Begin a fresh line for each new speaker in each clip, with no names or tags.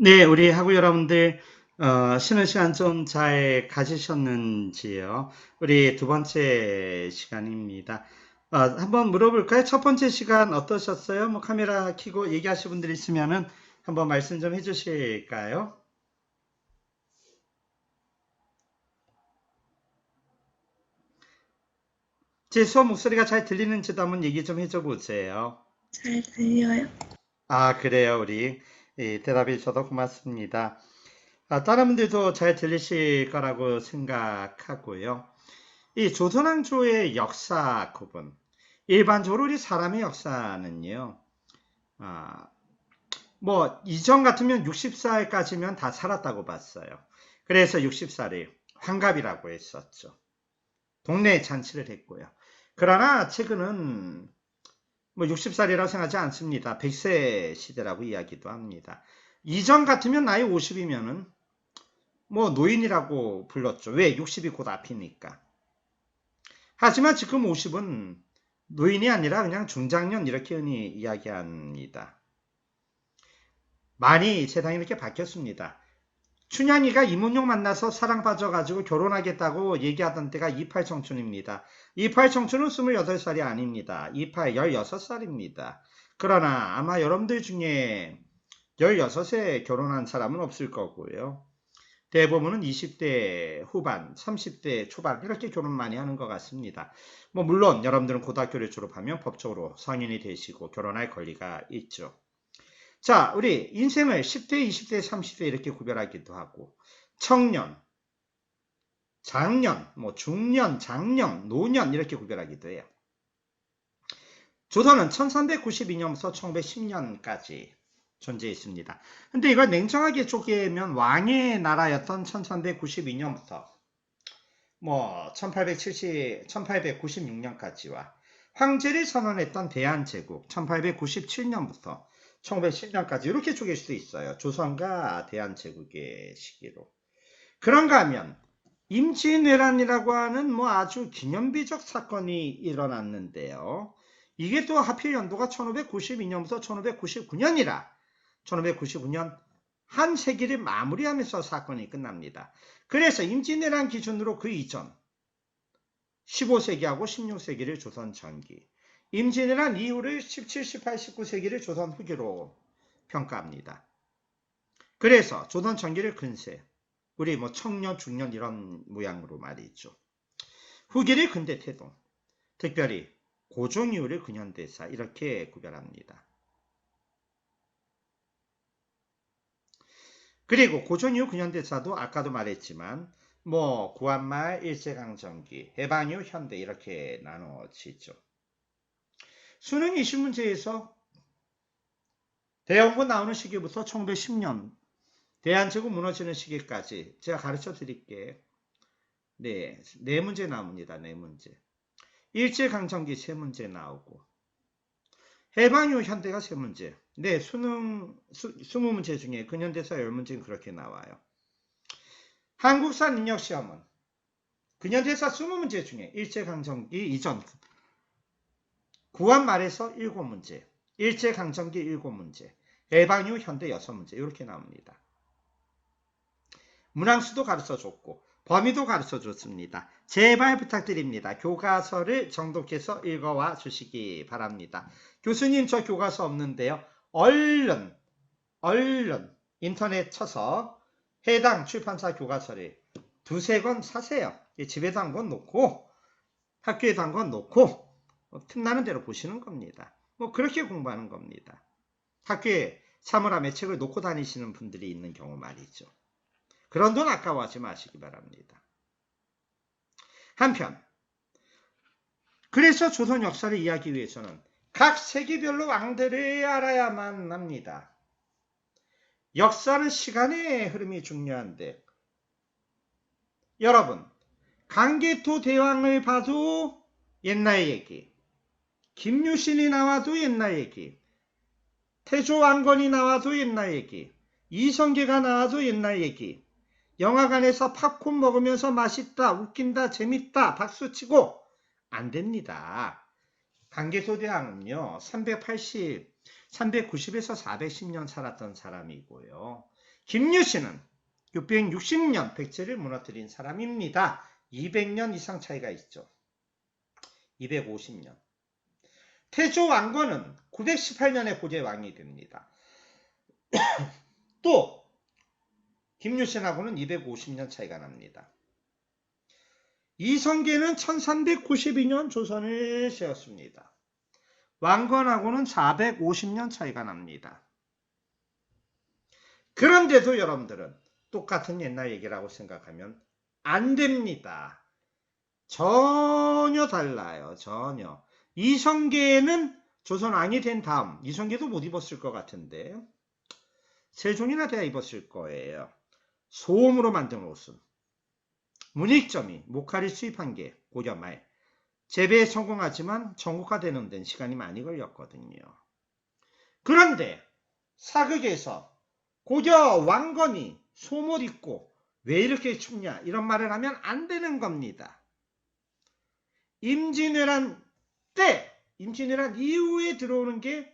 네, 우리 학우 여러분들, 쉬는 시간 좀 잘 가지셨는지요? 우리 두 번째 시간입니다. 한번 물어볼까요? 첫 번째 시간 어떠셨어요? 뭐 카메라 켜고 얘기하실 분들 있으면은 한번 말씀 좀 해주실까요? 제 수업 목소리가 잘 들리는지도 한번 얘기 좀 해줘 보세요.
잘 들려요.
아, 그래요, 우리. 예, 대답해 주셔서 고맙습니다. 다른 분들도 잘 들리실 거라고 생각하고요. 이 조선왕조의 역사 구분. 일반적으로 우리 사람의 역사는요, 아, 뭐, 이전 같으면 60살까지면 다 살았다고 봤어요. 그래서 60살을 환갑이라고 했었죠. 동네 잔치를 했고요. 그러나 최근은 뭐 60살이라고 생각하지 않습니다. 100세 시대라고 이야기도 합니다. 이전 같으면 나이 50이면은 뭐 노인이라고 불렀죠. 왜? 60이 곧 앞이니까. 하지만 지금 50은 노인이 아니라 그냥 중장년 이렇게 흔히 이야기합니다. 많이 세상이 이렇게 바뀌었습니다. 춘향이가 이문용 만나서 사랑 빠져가지고 결혼하겠다고 얘기하던 때가 28 청춘입니다. 28 청춘은 28살이 아닙니다. 28, 16살입니다. 그러나 아마 여러분들 중에 16세 결혼한 사람은 없을 거고요. 대부분은 20대 후반, 30대 초반 이렇게 결혼 많이 하는 것 같습니다. 뭐 물론 여러분들은 고등학교를 졸업하면 법적으로 성인이 되시고 결혼할 권리가 있죠. 자, 우리 인생을 10대, 20대, 30대 이렇게 구별하기도 하고 청년, 장년, 뭐 중년, 장년, 노년 이렇게 구별하기도 해요. 조선은 1392년부터 1910년까지 존재했습니다. 근데 이걸 냉정하게 쪼개면 왕의 나라였던 1392년부터 뭐 1896년까지와 황제를 선언했던 대한제국 1897년부터 1910년까지 이렇게 쪼갤 수 있어요. 조선과 대한제국의 시기로. 그런가 하면 임진왜란이라고 하는 뭐 아주 기념비적 사건이 일어났는데요. 이게 또 하필 연도가 1592년부터 1599년이라 1599년 한 세기를 마무리하면서 사건이 끝납니다. 그래서 임진왜란 기준으로 그 이전 15세기하고 16세기를 조선 전기, 임진왜란 이후를 17, 18, 19세기를 조선 후기로 평가합니다. 그래서 조선 전기를 근세, 우리 뭐 청년, 중년 이런 모양으로 말이죠. 후기를 근대 태동, 특별히 고종 이후를 근현대사 이렇게 구별합니다. 그리고 고종 이후 근현대사도 아까도 말했지만 뭐 구한말, 일제강점기, 해방 이후 현대 이렇게 나눠지죠. 수능 이슈 문제에서 대원군 나오는 시기부터 1910년 대한제국 무너지는 시기까지 제가 가르쳐 드릴게요. 네 문제 나옵니다. 네 문제. 일제강점기 세 문제 나오고 해방 이후 현대가 세 문제. 네, 수능 20문제 중에 근현대사 10문제는 그렇게 나와요. 한국사 능력시험은 근현대사 20문제 중에 일제강점기 이전 구한 말에서 7문제, 일제강점기 7문제, 해방 이후 현대 6문제 이렇게 나옵니다. 문항수도 가르쳐줬고 범위도 가르쳐줬습니다. 제발 부탁드립니다. 교과서를 정독해서 읽어와 주시기 바랍니다. 교수님 저 교과서 없는데요. 얼른 인터넷 쳐서 해당 출판사 교과서를 두세 권 사세요. 집에도 한 권 놓고 학교에도 한 권 놓고 틈나는 대로 보시는 겁니다. 뭐 그렇게 공부하는 겁니다. 학교에 사물함에 책을 놓고 다니시는 분들이 있는 경우 말이죠. 그런 돈 아까워하지 마시기 바랍니다. 한편 그래서 조선 역사를 이해하기 위해서는 각 세기별로 왕들을 알아야만 합니다. 역사는 시간의 흐름이 중요한데 여러분 강개토 대왕을 봐도 옛날 얘기, 김유신이 나와도 옛날 얘기, 태조왕건이 나와도 옛날 얘기, 이성계가 나와도 옛날 얘기, 영화관에서 팝콘 먹으면서 맛있다, 웃긴다, 재밌다, 박수치고 안 됩니다. 강개토대왕은요, 390에서 410년 살았던 사람이고요. 김유신은 660년 백제를 무너뜨린 사람입니다. 200년 이상 차이가 있죠. 250년. 태조 왕건은 918년에 고제 왕이 됩니다. 또 김유신하고는 250년 차이가 납니다. 이성계는 1392년 조선을 세웠습니다. 왕건하고는 450년 차이가 납니다. 그런데도 여러분들은 똑같은 옛날 얘기라고 생각하면 안 됩니다. 전혀 달라요. 전혀. 이성계는 조선 왕이 된 다음, 이성계도 못 입었을 것 같은데 세종이나 돼야 입었을 거예요. 소음으로 만든 옷은 문익점이 목칼이 수입한 게 고려 말. 재배에 성공하지만 전국화되는 데는 시간이 많이 걸렸거든요. 그런데 사극에서 고려 왕건이 솜옷 입고 왜 이렇게 춥냐 이런 말을 하면 안 되는 겁니다. 임진왜란 때, 임진왜란 이후에 들어오는 게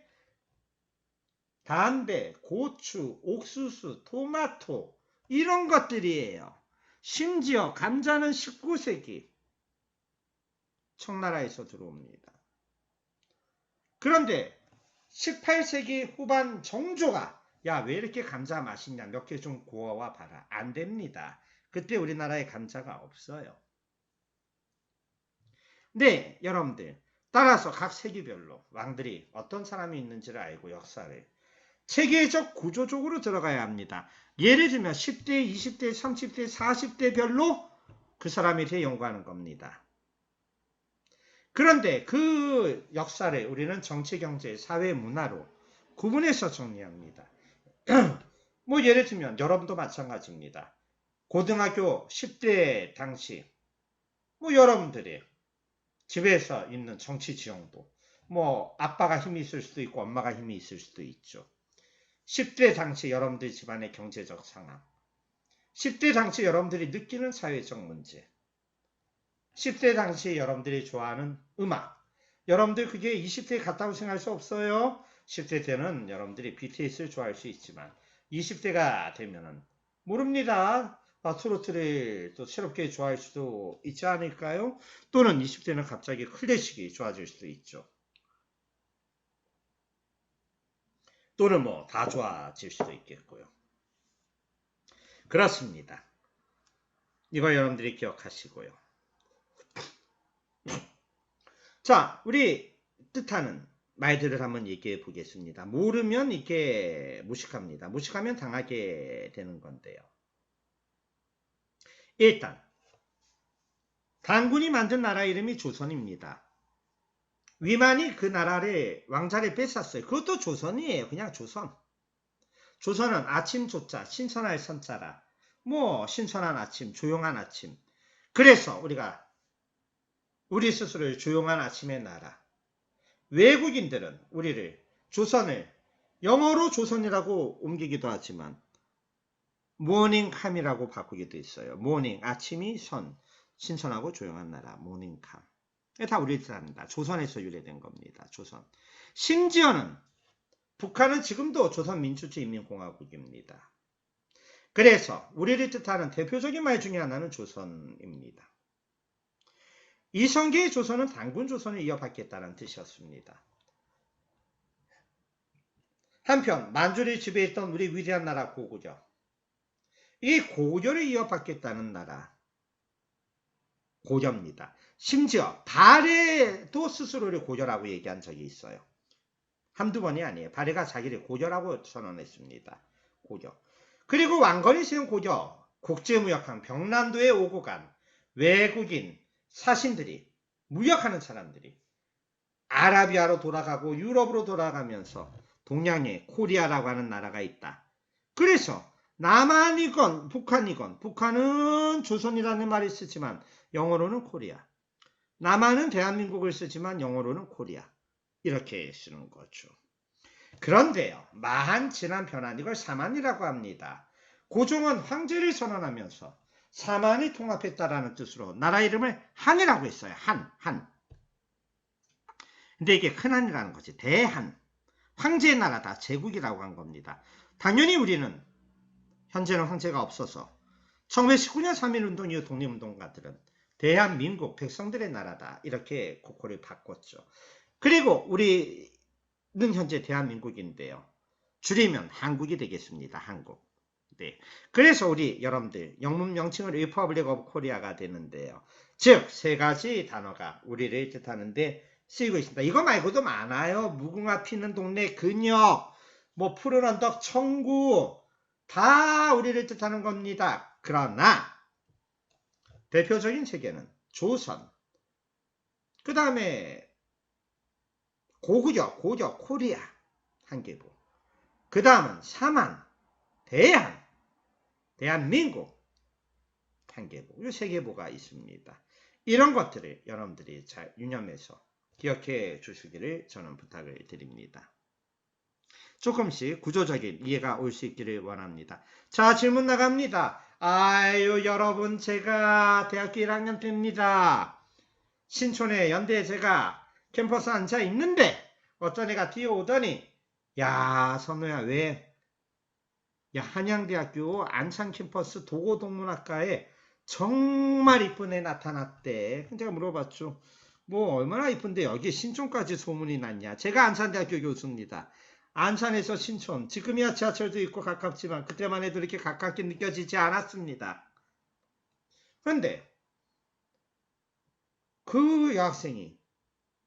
담배, 고추, 옥수수, 토마토 이런 것들이에요. 심지어 감자는 19세기 청나라에서 들어옵니다. 그런데 18세기 후반 정조가 야, 왜 이렇게 감자 맛있냐? 몇 개 좀 구워와 봐라. 안 됩니다. 그때 우리나라에 감자가 없어요. 네, 여러분들. 따라서 각 세기별로 왕들이 어떤 사람이 있는지를 알고 역사를 체계적 구조적으로 들어가야 합니다. 예를 들면 10대, 20대, 30대, 40대 별로 그 사람에 대해 연구하는 겁니다. 그런데 그 역사를 우리는 정치, 경제, 사회, 문화로 구분해서 정리합니다. 뭐 예를 들면 여러분도 마찬가지입니다. 고등학교 10대 당시 뭐 여러분들이 집에서 있는 정치 지형도 뭐 아빠가 힘이 있을 수도 있고 엄마가 힘이 있을 수도 있죠. 10대 당시 여러분들 집안의 경제적 상황, 10대 당시 여러분들이 느끼는 사회적 문제, 10대 당시 여러분들이 좋아하는 음악, 여러분들 그게 20대에 같다고 생각할 수 없어요. 10대 때는 여러분들이 BTS를 좋아할 수 있지만 20대가 되면은 모릅니다. 트로트를 또 새롭게 좋아할 수도 있지 않을까요? 또는 20대는 갑자기 클래식이 좋아질 수도 있죠. 또는 뭐 다 좋아질 수도 있겠고요. 그렇습니다. 이거 여러분들이 기억하시고요. 자, 우리 뜻하는 말들을 한번 얘기해 보겠습니다. 모르면 이게 무식합니다. 무식하면 당하게 되는 건데요. 일단 단군이 만든 나라 이름이 조선입니다. 위만이 그 나라를 왕자를 뺏었어요. 그것도 조선이에요. 그냥 조선. 조선은 아침 조자, 신선할 선자라. 뭐 신선한 아침, 조용한 아침. 그래서 우리가 우리 스스로를 조용한 아침의 나라. 외국인들은 우리를 조선을 영어로 조선이라고 옮기기도 하지만 모닝캄이라고 바꾸기도 있어요. 모닝, 아침이 선, 신선하고 조용한 나라, 모닝캄. 다 우리 뜻합니다. 조선에서 유래된 겁니다. 조선. 심지어는 북한은 지금도 조선민주주의인민공화국입니다. 그래서 우리를 뜻하는 대표적인 말 중에 하나는 조선입니다. 이성계의 조선은 단군 조선을 이어받겠다는 뜻이었습니다. 한편 만주를 지배했던 우리 위대한 나라 고구려. 이 고구려를 이어받겠다는 나라 고려입니다. 심지어 발해도 스스로를 고려라고 얘기한 적이 있어요. 한두 번이 아니에요. 발해가 자기를 고려라고 선언했습니다. 고려. 그리고 왕건이 세운 고려, 국제무역항 병란도에 오고 간 외국인 사신들이, 무역하는 사람들이 아라비아로 돌아가고 유럽으로 돌아가면서 동양에 코리아라고 하는 나라가 있다. 그래서 남한이건 북한이건, 북한은 조선이라는 말을 쓰지만 영어로는 코리아, 남한은 대한민국을 쓰지만 영어로는 코리아, 이렇게 쓰는 거죠. 그런데요, 마한 지난 변한 이걸 사만이라고 합니다. 고종은 황제를 선언하면서 사만이 통합했다라는 뜻으로 나라 이름을 한이라고 했어요. 한. 근데 이게 큰한이라는 거지. 대한. 황제의 나라다. 제국이라고 한 겁니다. 당연히 우리는 현재는 황제가 없어서 1919년 3.1운동 이후 독립운동가들은 대한민국 백성들의 나라다 이렇게 국호를 바꿨죠. 그리고 우리는 현재 대한민국인데요. 줄이면 한국이 되겠습니다. 한국. 네. 그래서 우리 여러분들 영문 명칭은 Republic of Korea가 되는데요. 즉 세 가지 단어가 우리를 뜻하는데 쓰이고 있습니다. 이거 말고도 많아요. 무궁화 피는 동네, 근역, 뭐 푸른 언덕, 청구 다 우리를 뜻하는 겁니다. 그러나 대표적인 세계는 조선, 그 다음에 고구려, 코리아 한 개부, 그 다음은 사만, 대한민국 한 개부, 이 세 개부가 있습니다. 이런 것들을 여러분들이 잘 유념해서 기억해 주시기를 저는 부탁을 드립니다. 조금씩 구조적인 이해가 올 수 있기를 원합니다. 자, 질문 나갑니다. 아유, 여러분, 제가 대학교 1학년 때입니다. 신촌에 연대에 제가 캠퍼스 앉아 있는데 어떤 애가 뛰어오더니 야, 선우야, 왜? 야, 한양대학교 안산 캠퍼스 도고동문학과에 정말 이쁜 애 나타났대. 제가 물어봤죠. 뭐 얼마나 이쁜데 여기 신촌까지 소문이 났냐. 제가 안산대학교 교수입니다. 안산에서 신촌, 지금이야 지하철도 있고 가깝지만 그때만 해도 이렇게 가깝게 느껴지지 않았습니다. 그런데 그 여학생이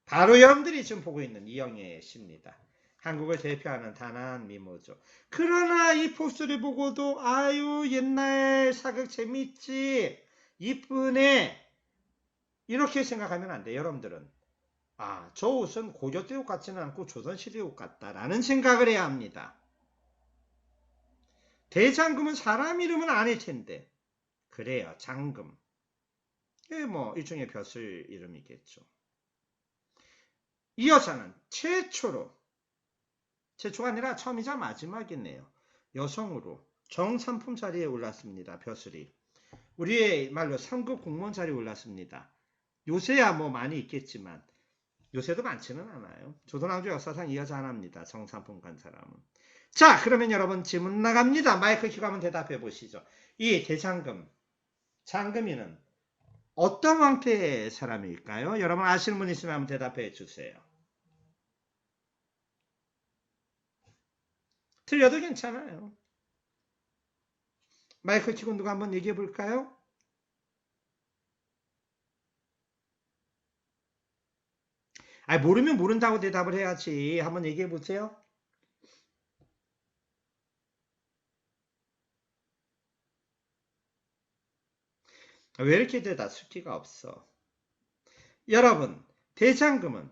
바로 여러분들이 지금 보고 있는 이영애 씨입니다. 한국을 대표하는 단아한 미모죠. 그러나 이 포스를 보고도 아유 옛날 사극 재밌지 이쁘네 이렇게 생각하면 안 돼요. 여러분들은 아, 저 옷은 고려때 옷 같지는 않고 조선시대 옷 같다라는 생각을 해야 합니다. 대장금은 사람 이름은 아닐 텐데 그래요. 장금. 이게 뭐 일종의 벼슬 이름이겠죠. 이 여자는 최초가 아니라 처음이자 마지막이네요. 여성으로 정삼품 자리에 올랐습니다. 벼슬이. 우리의 말로 3급 공무원 자리에 올랐습니다. 요새야 뭐 많이 있겠지만 요새도 많지는 않아요. 조선왕조 역사상 이 여자 하나입니다. 정삼품 간 사람은. 자, 그러면 여러분 질문 나갑니다. 마이크 켜고 한번 대답해 보시죠. 이 대장금, 장금이는 어떤 왕태의 사람일까요? 여러분 아시는 분 있으면 한번 대답해 주세요. 틀려도 괜찮아요. 마이크 켜고 누가 한번 얘기해 볼까요? 아, 모르면 모른다고 대답을 해야지. 한번 얘기해 보세요. 왜 이렇게 되다 숫기가 없어? 여러분, 대장금은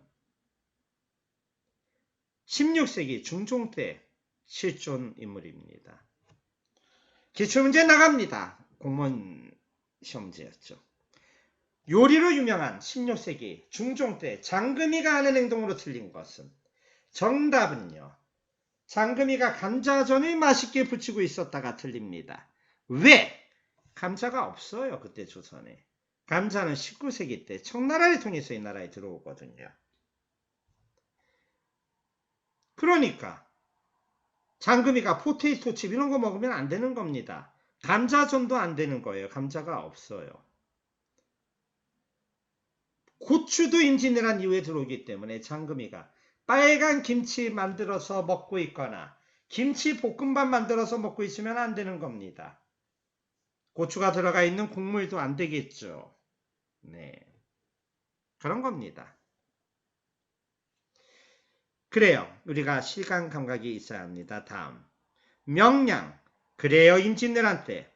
16세기 중종 때 실존 인물입니다. 기출문제 나갑니다. 공무원 시험제였죠. 요리로 유명한 16세기 중종 때 장금이가 하는 행동으로 틀린 것은 정답은요. 장금이가 감자전을 맛있게 부치고 있었다가 틀립니다. 왜? 감자가 없어요. 그때 조선에. 감자는 19세기 때 청나라를 통해서 이 나라에 들어오거든요. 그러니까 장금이가 포테이토칩 이런 거 먹으면 안 되는 겁니다. 감자전도 안 되는 거예요. 감자가 없어요. 고추도 임진왜란 이후에 들어오기 때문에 장금이가 빨간 김치 만들어서 먹고 있거나 김치 볶음밥 만들어서 먹고 있으면 안 되는 겁니다. 고추가 들어가 있는 국물도 안 되겠죠. 네, 그런 겁니다. 그래요. 우리가 시간 감각이 있어야 합니다. 다음 명량. 그래요. 임진왜란 때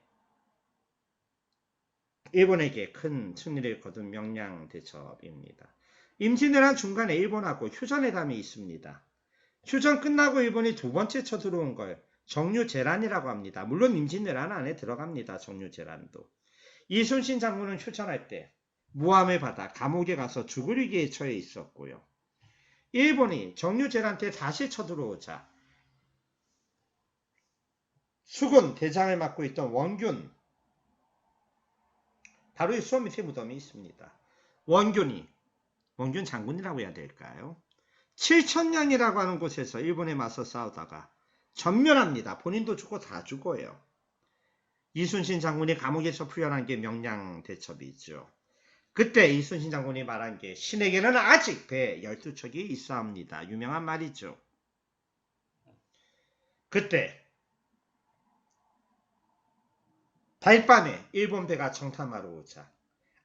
일본에게 큰 승리를 거둔 명량 대첩입니다. 임진왜란 중간에 일본하고 휴전회담이 있습니다. 휴전 끝나고 일본이 두 번째 쳐들어온 걸 정류재란이라고 합니다. 물론 임진왜란 안에 들어갑니다. 정류재란도. 이순신 장군은 휴전할 때 모함을 받아 감옥에 가서 죽을 위기에 처해 있었고요. 일본이 정류재란 때 다시 쳐들어오자 수군 대장을 맡고 있던 원균, 바로 이 수원 밑에 무덤이 있습니다. 원균 장군이라고 해야 될까요? 칠천량이라고 하는 곳에서 일본에 맞서 싸우다가 전멸합니다. 본인도 죽고 다 죽어요. 이순신 장군이 감옥에서 풀려난 게 명량대첩이죠. 그때 이순신 장군이 말한 게 신에게는 아직 배 12척이 있어합니다. 유명한 말이죠. 그때 달밤에 일본 배가 정탐하러 오자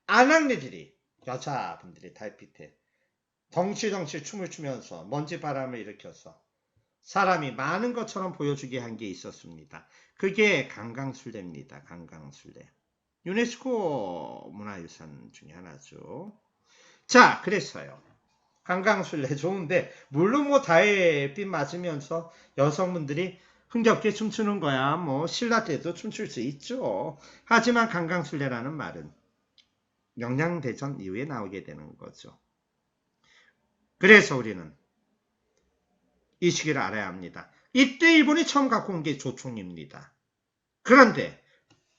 아낙네들이 여자분들이 달빛에 덩실덩실 춤을 추면서 먼지바람을 일으켜서 사람이 많은 것처럼 보여주게 한 게 있었습니다. 그게 강강술래입니다. 강강술래. 유네스코 문화유산 중에 하나죠. 자, 그랬어요. 강강술래 좋은데 물론 뭐 달빛 맞으면서 여성분들이 흥겹게 춤추는 거야. 뭐 신라 때도 춤출 수 있죠. 하지만 강강술래라는 말은 명량대전 이후에 나오게 되는 거죠. 그래서 우리는 이 시기를 알아야 합니다. 이때 일본이 처음 갖고 온 게 조총입니다. 그런데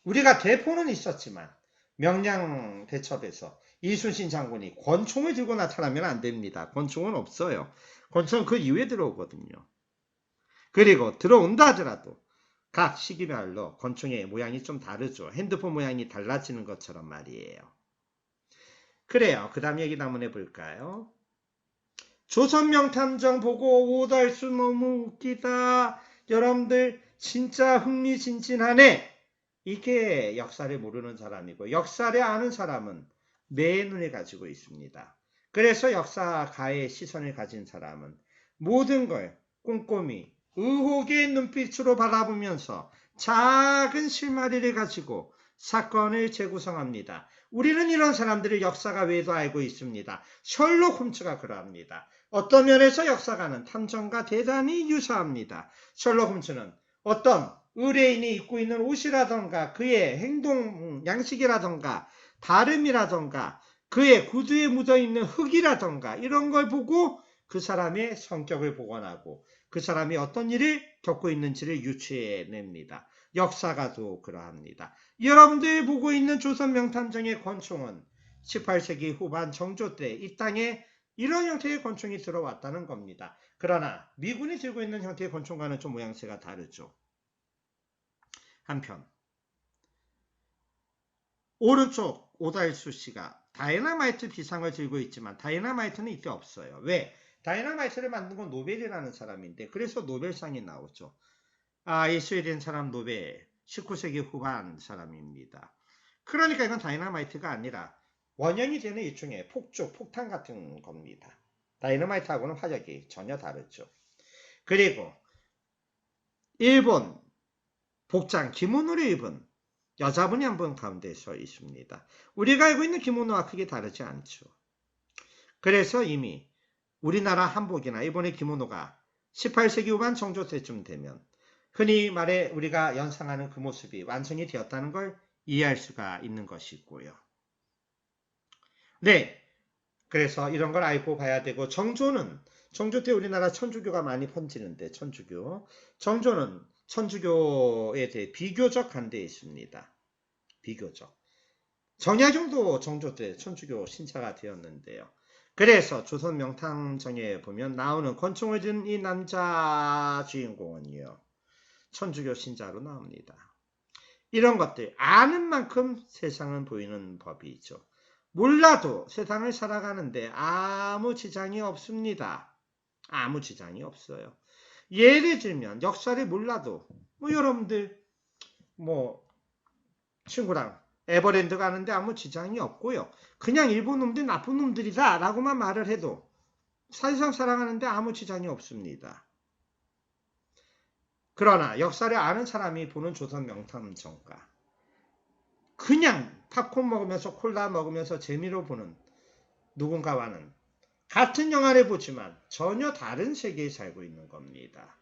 우리가 대포는 있었지만 명량대첩에서 이순신 장군이 권총을 들고 나타나면 안 됩니다. 권총은 없어요. 권총은 그 이후에 들어오거든요. 그리고 들어온다 하더라도 각 시기별로 권총의 모양이 좀 다르죠. 핸드폰 모양이 달라지는 것처럼 말이에요. 그래요. 그 다음 얘기 한번 해볼까요? 조선명탐정 보고 오달수 너무 웃기다. 여러분들 진짜 흥미진진하네. 이게 역사를 모르는 사람이고 역사를 아는 사람은 내 눈을 가지고 있습니다. 그래서 역사가의 시선을 가진 사람은 모든 걸 꼼꼼히 의혹의 눈빛으로 바라보면서 작은 실마리를 가지고 사건을 재구성합니다. 우리는 이런 사람들을 역사가 외에도 알고 있습니다. 셜록 홈즈가 그러합니다. 어떤 면에서 역사가는 탐정과 대단히 유사합니다. 셜록 홈즈는 어떤 의뢰인이 입고 있는 옷이라던가 그의 행동 양식이라던가 발음이라던가 그의 구두에 묻어있는 흙이라던가 이런 걸 보고 그 사람의 성격을 복원하고 그 사람이 어떤 일을 겪고 있는지를 유추해냅니다. 역사가도 그러합니다. 여러분들이 보고 있는 조선 명탐정의 권총은 18세기 후반 정조 때 이 땅에 이런 형태의 권총이 들어왔다는 겁니다. 그러나 미군이 들고 있는 형태의 권총과는 좀 모양새가 다르죠. 한편 오른쪽 오달수 씨가 다이너마이트 비상을 들고 있지만 다이너마이트는 이때 없어요. 왜? 다이너마이트를 만든 건 노벨이라는 사람인데 그래서 노벨상이 나오죠. 이 스웨덴 사람 노벨 19세기 후반 사람입니다. 그러니까 이건 다이너마이트가 아니라 원형이 되는 일종의 폭죽, 폭탄 같은 겁니다. 다이너마이트하고는 화력이 전혀 다르죠. 그리고 일본 복장 기모노를 입은 여자분이 한 분 가운데 서 있습니다. 우리가 알고 있는 기모노와 크게 다르지 않죠. 그래서 이미 우리나라 한복이나 일본의 기모노가 18세기 후반 정조 때쯤 되면 흔히 말해 우리가 연상하는 그 모습이 완성이 되었다는 걸 이해할 수가 있는 것이고요. 네, 그래서 이런 걸 알고 봐야 되고 정조 때 우리나라 천주교가 많이 번지는데 정조는 천주교에 대해 비교적 반대에 있습니다. 비교적. 정약용도 정조 때 천주교 신자가 되었는데요. 그래서 조선 명탐정에 보면 나오는 권총을 든 이 남자 주인공은요. 천주교 신자로 나옵니다. 이런 것들 아는 만큼 세상은 보이는 법이죠. 몰라도 세상을 살아가는데 아무 지장이 없습니다. 아무 지장이 없어요. 예를 들면 역사를 몰라도 여러분들 친구랑 에버랜드 가는데 아무 지장이 없고요. 그냥 일본 놈들 나쁜 놈들이다 라고만 말을 해도 사실상 살아가는데 아무 지장이 없습니다. 그러나 역사를 아는 사람이 보는 조선 명탐정가 그냥 팝콘 먹으면서 콜라 먹으면서 재미로 보는 누군가와는 같은 영화를 보지만 전혀 다른 세계에 살고 있는 겁니다.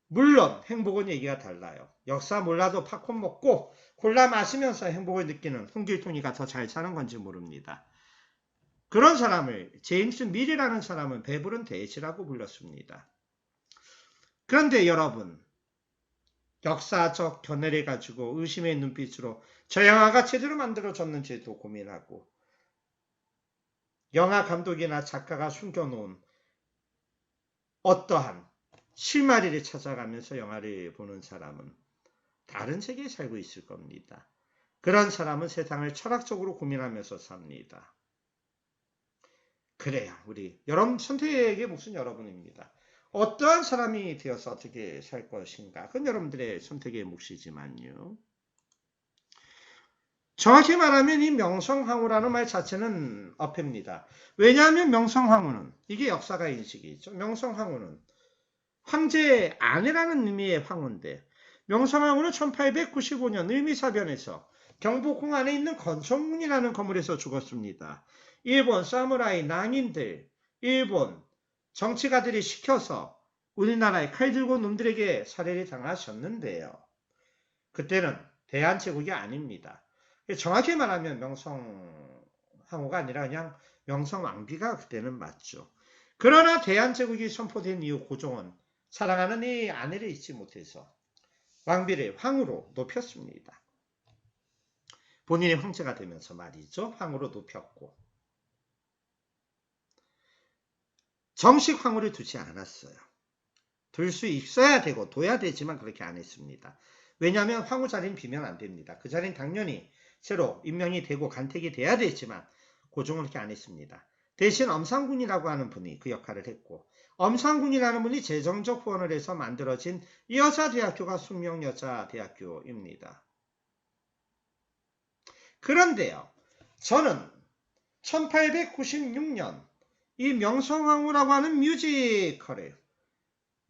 물론 행복은 얘기가 달라요. 역사 몰라도 팝콘 먹고 콜라 마시면서 행복을 느끼는 홍길동이가 더 잘 사는 건지 모릅니다. 그런 사람을 제임스 밀이라는 사람은 배부른 대시라고 불렀습니다. 그런데 여러분 역사적 견해를 가지고 의심의 눈빛으로 저 영화가 제대로 만들어졌는지도 고민하고 영화 감독이나 작가가 숨겨놓은 어떠한 실마리를 찾아가면서 영화를 보는 사람은 다른 세계에 살고 있을 겁니다. 그런 사람은 세상을 철학적으로 고민하면서 삽니다. 그래요. 우리 여러분 선택의 몫은 여러분입니다. 어떠한 사람이 되어서 어떻게 살 것인가. 그건 여러분들의 선택의 몫이지만요. 정확히 말하면 이 명성황후라는 말 자체는 어폐입니다. 왜냐하면 명성황후는 이게 역사가 인식이 있죠. 명성황후는 황제의 아내라는 의미의 황후인데 명성황후는 1895년 을미사변에서 경복궁 안에 있는 건천궁이라는 건물에서 죽었습니다. 일본 사무라이 낭인들, 일본 정치가들이 시켜서 우리나라에 칼 들고 놈들에게 살해를 당하셨는데요. 그때는 대한제국이 아닙니다. 정확히 말하면 명성황후가 아니라 그냥 명성왕비가 그때는 맞죠. 그러나 대한제국이 선포된 이후 고종은 사랑하는 이 아내를 잊지 못해서 왕비를 황후로 높였습니다. 본인이 황제가 되면서 말이죠. 황후로 높였고 정식 황후를 두지 않았어요. 둘 수 있어야 되고 둬야 되지만 그렇게 안 했습니다. 왜냐하면 황후 자리는 비면 안 됩니다. 그 자리는 당연히 새로 임명이 되고 간택이 돼야 되지만 고종은 그렇게 안 했습니다. 대신 엄상군이라고 하는 분이 그 역할을 했고 엄상군이라는 분이 재정적 후원을 해서 만들어진 여자대학교가 숙명여자대학교입니다. 그런데요. 저는 1896년 이 명성황후라고 하는 뮤지컬을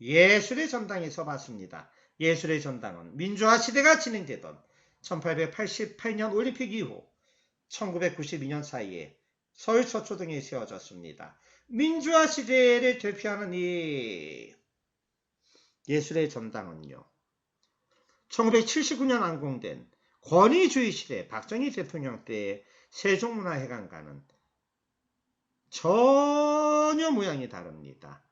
예술의 전당에서 봤습니다. 예술의 전당은 민주화 시대가 진행되던 1888년 올림픽 이후 1992년 사이에 서울 서초동에 세워졌습니다. 민주화 시대를 대표하는 이 예술의 전당은요. 1979년 완공된 권위주의 시대 박정희 대통령 때의 세종문화회관과는 전혀 모양이 다릅니다.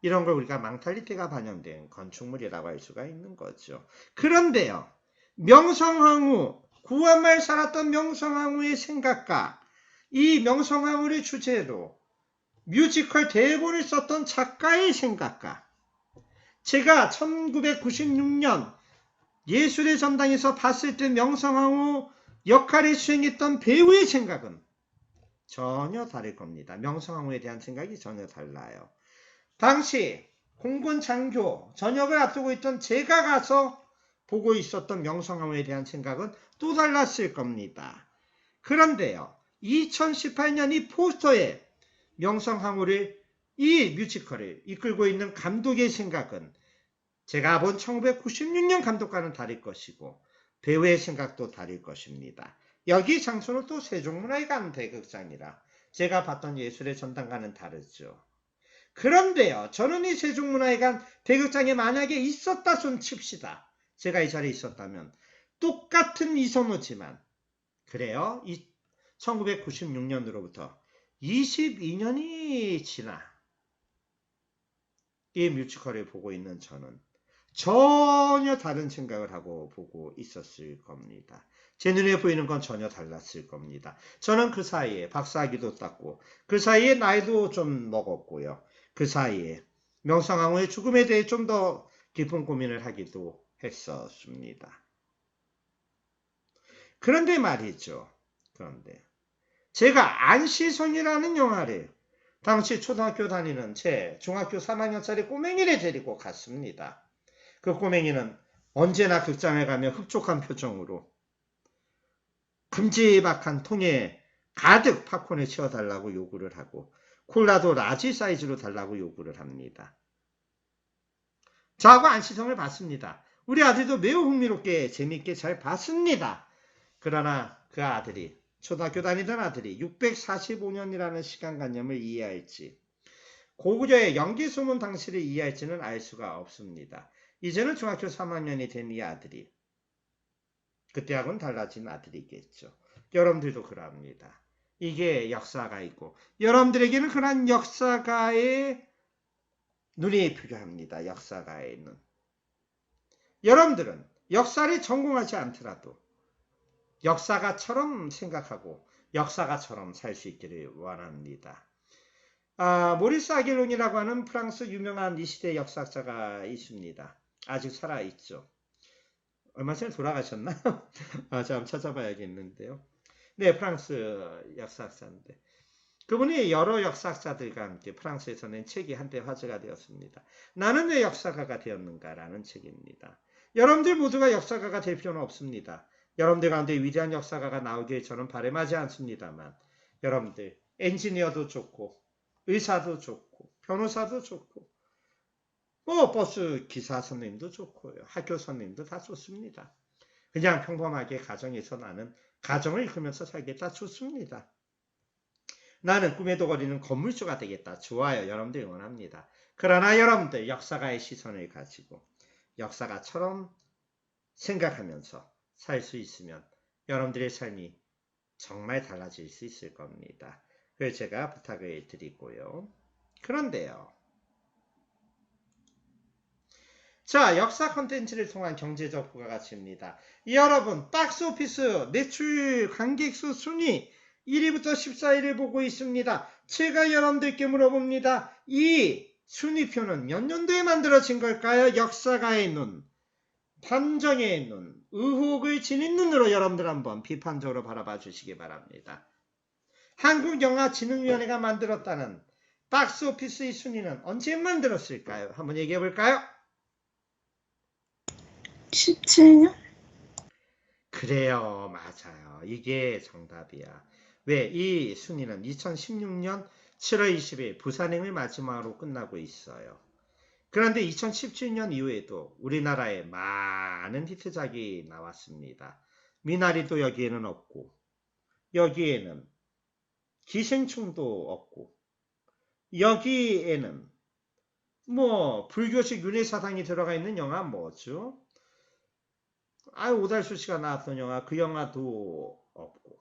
이런 걸 우리가 망탈리티가 반영된 건축물이라고 할 수가 있는 거죠. 그런데요. 명성황후, 구한말 살았던 명성황후의 생각과 이 명성황후를 주제로 뮤지컬 대본을 썼던 작가의 생각과 제가 1996년 예술의 전당에서 봤을 때 명성황후 역할을 수행했던 배우의 생각은 전혀 다를 겁니다. 명성황후에 대한 생각이 전혀 달라요. 당시 공군 장교 전역을 앞두고 있던 제가 가서 보고 있었던 명성황후에 대한 생각은 또 달랐을 겁니다. 그런데요. 2018년 이 포스터에 명성황후를 이 뮤지컬을 이끌고 있는 감독의 생각은 제가 본 1996년 감독과는 다를 것이고 배우의 생각도 다를 것입니다. 여기 장소는 또 세종문화회관 대극장이라 제가 봤던 예술의 전당과는 다르죠. 그런데요. 저는 이 세종문화회관 대극장에 만약에 있었다 손 칩시다. 제가 이 자리에 있었다면 똑같은 이선호지만 그래요. 1996년으로부터 22년이 지나 이 뮤지컬을 보고 있는 저는 전혀 다른 생각을 하고 보고 있었을 겁니다. 제 눈에 보이는 건 전혀 달랐을 겁니다. 저는 그 사이에 박사학위도 땄고 그 사이에 나이도 좀 먹었고요. 그 사이에 명성황후의 죽음에 대해 좀 더 깊은 고민을 하기도 했었습니다. 그런데 말이죠. 그런데 제가 안시성이라는 영화를 당시 초등학교 다니는 제 중학교 3학년짜리 꼬맹이를 데리고 갔습니다. 그 꼬맹이는 언제나 극장에 가면 흡족한 표정으로 큼지막한 통에 가득 팝콘을 채워달라고 요구를 하고 콜라도 라지 사이즈로 달라고 요구를 합니다. 저하고 안시성을 봤습니다. 우리 아들도 매우 흥미롭게 재미있게 잘 봤습니다. 그러나 그 아들이 초등학교 다니던 아들이 645년이라는 시간관념을 이해할지 고구려의 연기소문 당시를 이해할지는 알 수가 없습니다. 이제는 중학교 3학년이 된 이 아들이 그때하고는 달라진 아들이겠죠. 여러분들도 그럽니다. 이게 역사가 있고 여러분들에게는 그런 역사가의 눈이 필요합니다. 역사가의 눈. 여러분들은 역사를 전공하지 않더라도 역사가처럼 생각하고 역사가처럼 살 수 있기를 원합니다. 모리스 아길론이라고 하는 프랑스 유명한 이 시대 역사학자가 있습니다. 아직 살아있죠. 얼마 전에 돌아가셨나? 아, 참 찾아봐야겠는데요. 네, 프랑스 역사학자인데. 그분이 여러 역사학자들과 함께 프랑스에서 낸 책이 한때 화제가 되었습니다. 나는 왜 역사가가 되었는가라는 책입니다. 여러분들 모두가 역사가가 될 필요는 없습니다. 여러분들 가운데 위대한 역사가가 나오길 저는 바람하지 않습니다만 여러분들 엔지니어도 좋고 의사도 좋고 변호사도 좋고 뭐 버스 기사 선생님도 좋고요. 학교 선생님도 다 좋습니다. 그냥 평범하게 가정에서 나는 가정을 이끌면서 살겠다 좋습니다. 나는 꿈에도 거리는 건물주가 되겠다. 좋아요. 여러분들 응원합니다. 그러나 여러분들 역사가의 시선을 가지고 역사가처럼 생각하면서 살 수 있으면 여러분들의 삶이 정말 달라질 수 있을 겁니다. 그래서 제가 부탁을 드리고요. 그런데요. 자, 역사 콘텐츠를 통한 경제적 부가가치입니다. 여러분, 박스오피스 매출 관객수 순위 1위부터 14위를 보고 있습니다. 제가 여러분들께 물어봅니다. 이 순위표는 몇 년도에 만들어진 걸까요? 역사가의 눈, 판정의 눈, 의혹을 지닌 눈으로 여러분들 한번 비판적으로 바라봐 주시기 바랍니다. 한국영화진흥위원회가 만들었다는 박스오피스의 순위는 언제 만들었을까요? 한번 얘기해 볼까요?
17년?
그래요. 맞아요. 이게 정답이야. 왜? 이 순위는 2016년 7월 20일 부산행을 마지막으로 끝나고 있어요. 그런데 2017년 이후에도 우리나라에 많은 히트작이 나왔습니다. 미나리도 여기에는 없고 여기에는 기생충도 없고 여기에는 뭐 불교식 윤회사상이 들어가 있는 영화 뭐죠? 오달수 씨가 나왔던 영화, 그 영화도 없고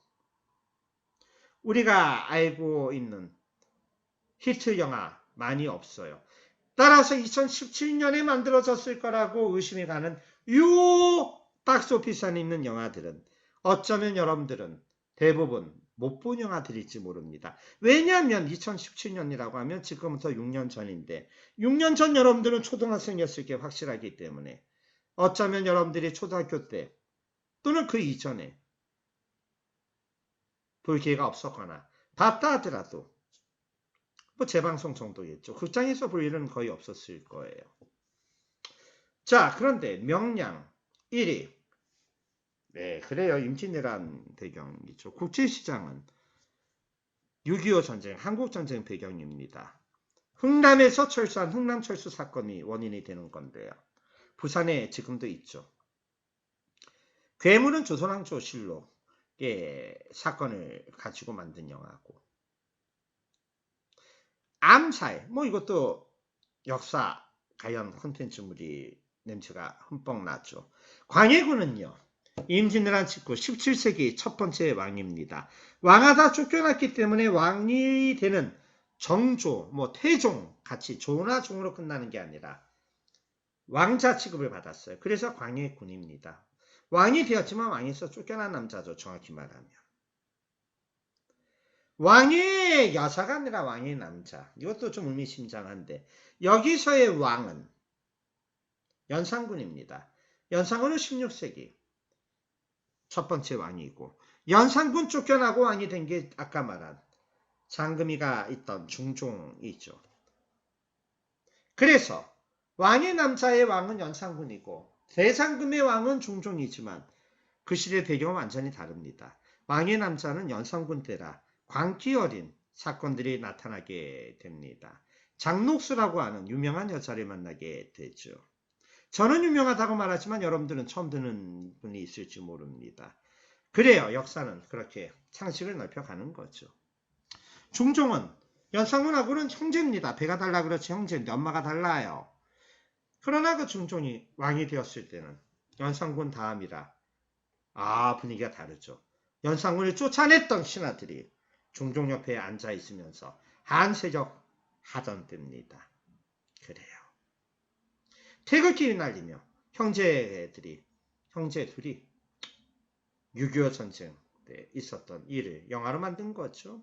우리가 알고 있는 히트 영화 많이 없어요. 따라서 2017년에 만들어졌을 거라고 의심이 가는 요 박스오피스 안에 있는 영화들은 어쩌면 여러분들은 대부분 못 본 영화들일지 모릅니다. 왜냐하면 2017년이라고 하면 지금부터 6년 전인데 6년 전 여러분들은 초등학생이었을 게 확실하기 때문에 어쩌면 여러분들이 초등학교 때 또는 그 이전에 볼 기회가 없었거나 봤다 하더라도 뭐 재방송 정도겠죠. 극장에서 볼 일은 거의 없었을 거예요. 자, 그런데 명량 1위. 네, 그래요. 임진왜란 배경이죠. 국제시장은 6.25 전쟁, 한국전쟁 배경입니다. 흥남에서 철수한 흥남철수 사건이 원인이 되는 건데요. 부산에 지금도 있죠. 괴물은 조선왕조실록의 사건을 가지고 만든 영화고 암살, 뭐 이것도 역사 관련 콘텐츠물이 냄새가 흠뻑 나죠. 광해군은요. 임진왜란 직후 17세기 첫 번째 왕입니다. 왕하다 쫓겨났기 때문에 왕이 되는 정조, 뭐 태종 같이 조나 종으로 끝나는 게 아니라 왕자 취급을 받았어요. 그래서 광해군입니다. 왕이 되었지만 왕에서 쫓겨난 남자죠. 정확히 말하면. 왕의 여사가 아니라 왕의 남자. 이것도 좀 의미심장한데 여기서의 왕은 연산군입니다. 연산군은 16세기 첫 번째 왕이고 연산군 쫓겨나고 왕이 된 게 아까 말한 장금이가 있던 중종이죠. 그래서 왕의 남자의 왕은 연산군이고 대장금의 왕은 중종이지만 그 시대 배경은 완전히 다릅니다. 왕의 남자는 연산군 때라 광기 어린 사건들이 나타나게 됩니다. 장록수라고 하는 유명한 여자를 만나게 되죠. 저는 유명하다고 말하지만 여러분들은 처음 듣는 분이 있을지 모릅니다. 그래요. 역사는 그렇게 상식을 넓혀가는 거죠. 중종은 연산군하고는 형제입니다. 배가 달라 그렇지 형제인데 엄마가 달라요. 그러나 그 중종이 왕이 되었을 때는 연산군 다음이라 분위기가 다르죠. 연산군을 쫓아냈던 신하들이 중종 옆에 앉아 있으면서 한세적 하던 때입니다. 그래요. 태극기 휘날리며 형제 둘이 6.25 전쟁 때 있었던 일을 영화로 만든 거죠.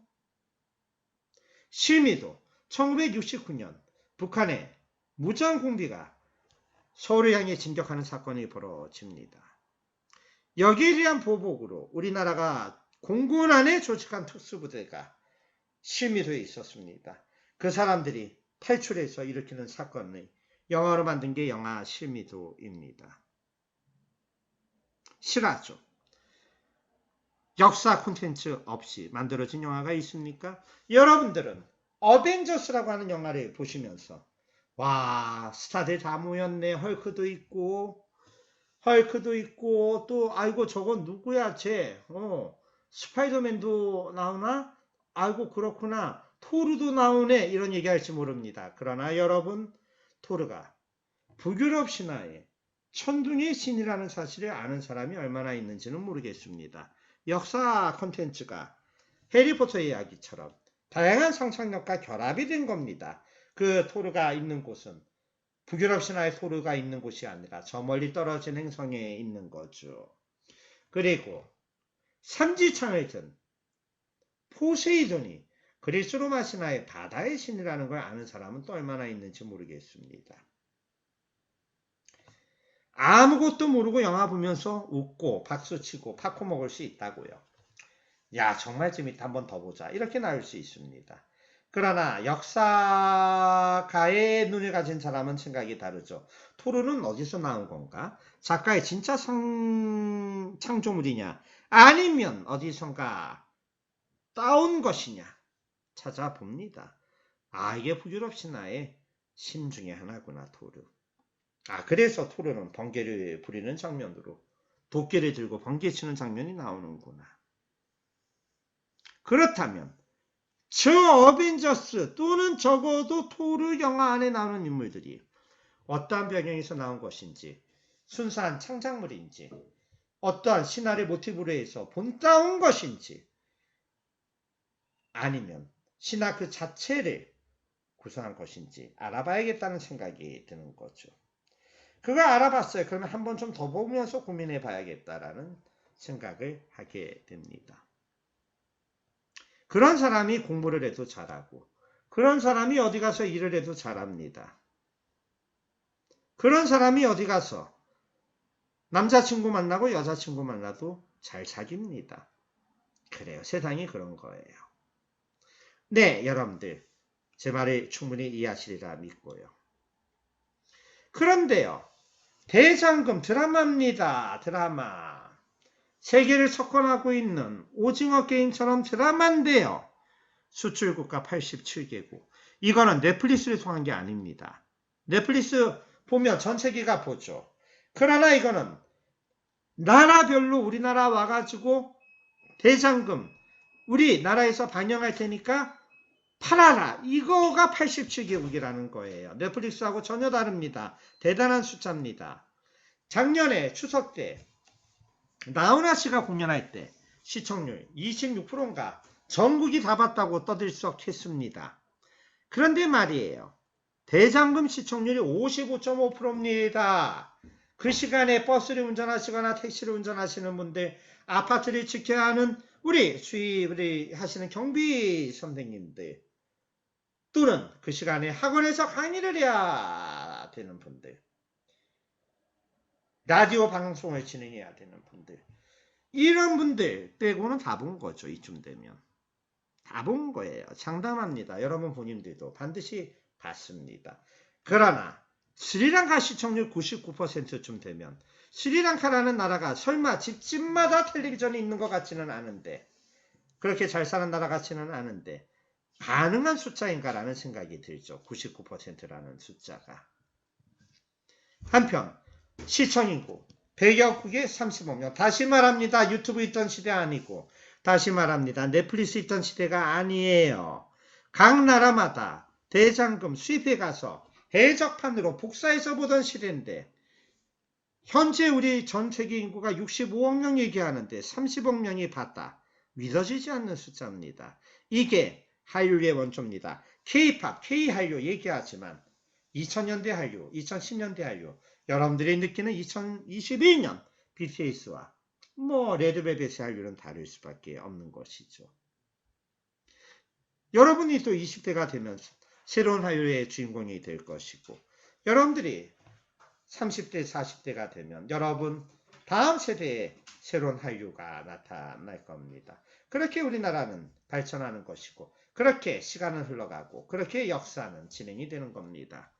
심의도 1969년 북한의 무장 공비가 서울을 향해 진격하는 사건이 벌어집니다. 여기에 대한 보복으로 우리나라가 공군 안에 조직한 특수부대가 실미도에 있었습니다. 그 사람들이 탈출해서 일으키는 사건을 영화로 만든 게 영화 실미도입니다. 실화죠. 역사 콘텐츠 없이 만들어진 영화가 있습니까? 여러분들은 어벤져스라고 하는 영화를 보시면서 와, 스타들 다 모였네. 헐크도 있고 또 아이고 저건 누구야 쟤. 스파이더맨도 나오나? 아이고 그렇구나. 토르도 나오네. 이런 얘기할지 모릅니다. 그러나 여러분, 토르가 북유럽 신화의 천둥의 신이라는 사실을 아는 사람이 얼마나 있는지는 모르겠습니다. 역사 콘텐츠가 해리포터 이야기처럼 다양한 상상력과 결합이 된 겁니다. 그 토르가 있는 곳은 북유럽 신화의 토르가 있는 곳이 아니라 저 멀리 떨어진 행성에 있는 거죠. 그리고 삼지창을 든 포세이돈이 그리스 로마 신화의 바다의 신이라는 걸 아는 사람은 또 얼마나 있는지 모르겠습니다. 아무것도 모르고 영화 보면서 웃고 박수치고 팝콘 먹을 수 있다고요. 야, 정말 재밌다. 한 번 더 보자. 이렇게 나올 수 있습니다. 그러나 역사가의 눈을 가진 사람은 생각이 다르죠. 토르는 어디서 나온 건가? 작가의 진짜 창조물이냐? 아니면 어디선가 따온 것이냐? 찾아봅니다. 아, 이게 북유럽 신화의 신 중에 하나구나, 토르. 아, 그래서 토르는 번개를 부리는 장면으로 도끼를 들고 번개 치는 장면이 나오는구나. 그렇다면 저 어벤져스 또는 적어도 토르 영화 안에 나오는 인물들이 어떠한 배경에서 나온 것인지, 순수한 창작물인지, 어떠한 신화를 모티브로 해서 본따온 것인지, 아니면 신화 그 자체를 구성한 것인지 알아봐야겠다는 생각이 드는 거죠. 그거 알아봤어요. 그러면 한번 좀 더 보면서 고민해 봐야겠다라는 생각을 하게 됩니다. 그런 사람이 공부를 해도 잘하고, 그런 사람이 어디 가서 일을 해도 잘합니다. 그런 사람이 어디 가서 남자친구 만나고 여자친구 만나도 잘 사깁니다. 그래요. 세상이 그런 거예요. 네, 여러분들 제 말을 충분히 이해하시리라 믿고요. 그런데요, 대장금 드라마입니다. 드라마. 세계를 석권하고 있는 오징어 게임처럼 드라마인데요. 수출국가 87개국. 이거는 넷플릭스를 통한 게 아닙니다. 넷플릭스 보면 전 세계가 보죠. 그러나 이거는 나라별로 우리나라 와가지고 대장금 우리나라에서 방영할 테니까 팔아라. 이거가 87개국이라는 거예요. 넷플릭스하고 전혀 다릅니다. 대단한 숫자입니다. 작년에 추석 때 나훈아 씨가 공연할 때 시청률 26%인가 전국이 다 봤다고 떠들썩했습니다. 그런데 말이에요. 대장금 시청률이 55.5%입니다. 그 시간에 버스를 운전하시거나 택시를 운전하시는 분들, 아파트를 지켜야 하는 우리 수입을 하시는 경비 선생님들, 또는 그 시간에 학원에서 강의를 해야 되는 분들, 라디오 방송을 진행해야 되는 분들, 이런 분들 빼고는 다 본 거죠. 이쯤 되면 다 본 거예요. 장담합니다. 여러분 본인들도 반드시 봤습니다. 그러나 스리랑카 시청률 99%쯤 되면, 스리랑카라는 나라가 설마 집집마다 텔레비전이 있는 것 같지는 않은데, 그렇게 잘 사는 나라 같지는 않은데 가능한 숫자인가라는 생각이 들죠. 99%라는 숫자가. 한편 시청인구 100여국에 35명. 다시 말합니다. 유튜브 있던 시대 아니고, 다시 말합니다. 넷플릭스 있던 시대가 아니에요. 각 나라마다 대장금 수입해 가서 해적판으로 복사해서 보던 시대인데, 현재 우리 전 세계 인구가 65억 명 얘기하는데 30억 명이 봤다. 믿어지지 않는 숫자입니다. 이게 한류의 원조입니다. K-팝, K-한류 얘기하지만 2000년대 한류, 2010년대 한류, 여러분들이 느끼는 2021년 BTS와 레드벨벳의 한류는 다를 수밖에 없는 것이죠. 여러분이 또 20대가 되면 새로운 한류의 주인공이 될 것이고, 여러분들이 30대, 40대가 되면 여러분 다음 세대의 새로운 한류가 나타날 겁니다. 그렇게 우리나라는 발전하는 것이고 그렇게 시간은 흘러가고 그렇게 역사는 진행이 되는 겁니다.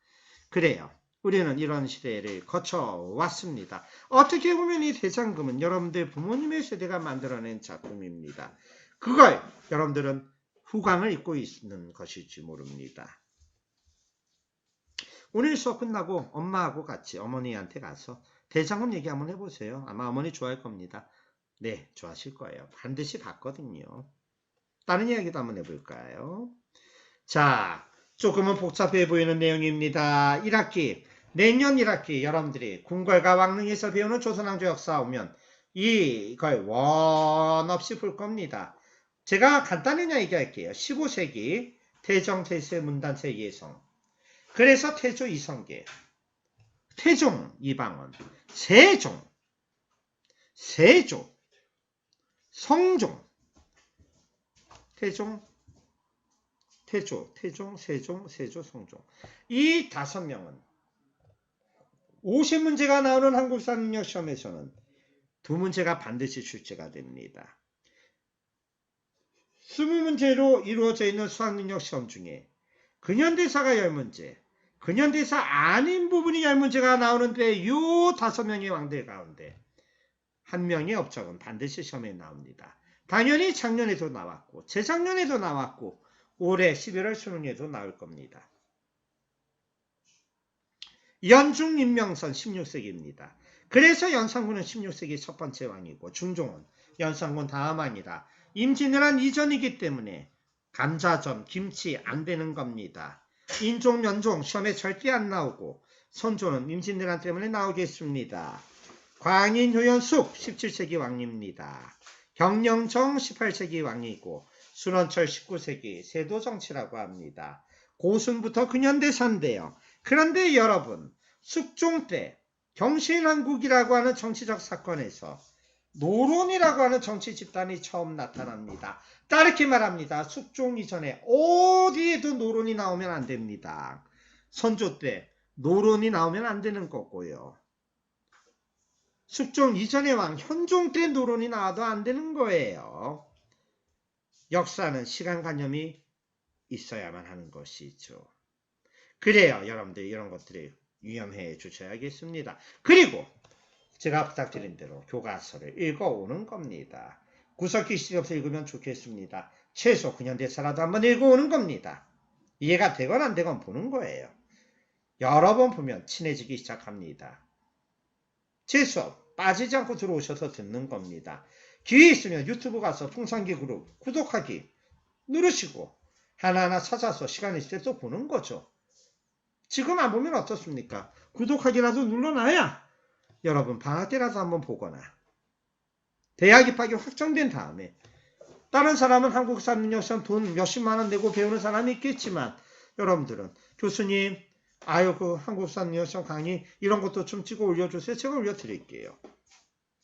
그래요. 우리는 이런 시대를 거쳐왔습니다. 어떻게 보면 이 대장금은 여러분들 부모님의 세대가 만들어낸 작품입니다. 그걸 여러분들은 후광을 입고 있는 것일지 모릅니다. 오늘 수업 끝나고 엄마하고 같이 어머니한테 가서 대장금 얘기 한번 해보세요. 아마 어머니 좋아할 겁니다. 네, 좋아하실 거예요. 반드시 봤거든요. 다른 이야기도 한번 해볼까요? 자, 조금은 복잡해 보이는 내용입니다. 1학기, 내년 1학기 여러분들이 궁궐과 왕릉에서 배우는 조선왕조 역사 오면 이걸 원 없이 볼 겁니다. 제가 간단히 얘기할게요. 15세기 태정, 태세, 문단세, 예성. 그래서 태조 이성계, 태종 이방원, 세종, 성종, 태종, 세종, 성종. 이 5명은 50문제가 나오는 한국사 능력 시험에서는 2문제가 반드시 출제가 됩니다. 20문제로 이루어져 있는 수학능력 시험 중에 근현대사가 10문제, 근현대사 아닌 부분이 10문제가 나오는데 이 5명의 왕들 가운데 한 명의 업적은 반드시 시험에 나옵니다. 당연히 작년에도 나왔고 재작년에도 나왔고 올해 11월 수능에도 나올 겁니다. 연중 임명선 16세기입니다. 그래서 연산군은 16세기 첫 번째 왕이고 중종은 연산군 다음 왕이라 임진왜란 이전이기 때문에 감자전, 김치 안 되는 겁니다. 인종, 면종 시험에 절대 안 나오고 선조는 임진왜란 때문에 나오겠습니다. 광인, 효연숙 17세기 왕입니다. 경영정 18세기 왕이고 순원철 19세기 세도정치라고 합니다. 고순부터 근현대사인데요. 그런데 여러분 숙종 때 경신왕국이라고 하는 정치적 사건에서 노론이라고 하는 정치 집단이 처음 나타납니다. 따르게 말합니다. 숙종 이전에 어디에도 노론이 나오면 안 됩니다. 선조 때 노론이 나오면 안 되는 거고요. 숙종 이전의 왕 현종 때 노론이 나와도 안 되는 거예요. 역사는 시간관념이 있어야만 하는 것이죠. 그래요. 여러분들 이런 것들이 유념해 주셔야겠습니다. 그리고 제가 부탁드린 대로 교과서를 읽어오는 겁니다. 구석기 시험서 읽으면 좋겠습니다. 최소 근현대사라도 한번 읽어오는 겁니다. 이해가 되건 안 되건 보는 거예요. 여러 번 보면 친해지기 시작합니다. 제 수업 빠지지 않고 들어오셔서 듣는 겁니다. 기회 있으면 유튜브 가서 풍산기 그룹 구독하기 누르시고 하나하나 찾아서 시간 있을 때 또 보는 거죠. 지금 안 보면 어떻습니까? 구독하기라도 눌러놔야 여러분 방학 때라도 한번 보거나 대학 입학이 확정된 다음에 다른 사람은 한국사 능력시험 돈 몇십만 원 내고 배우는 사람이 있겠지만 여러분들은 교수님 아유 그 한국사 능력시험 강의 이런 것도 좀 찍어 올려주세요. 제가 올려드릴게요.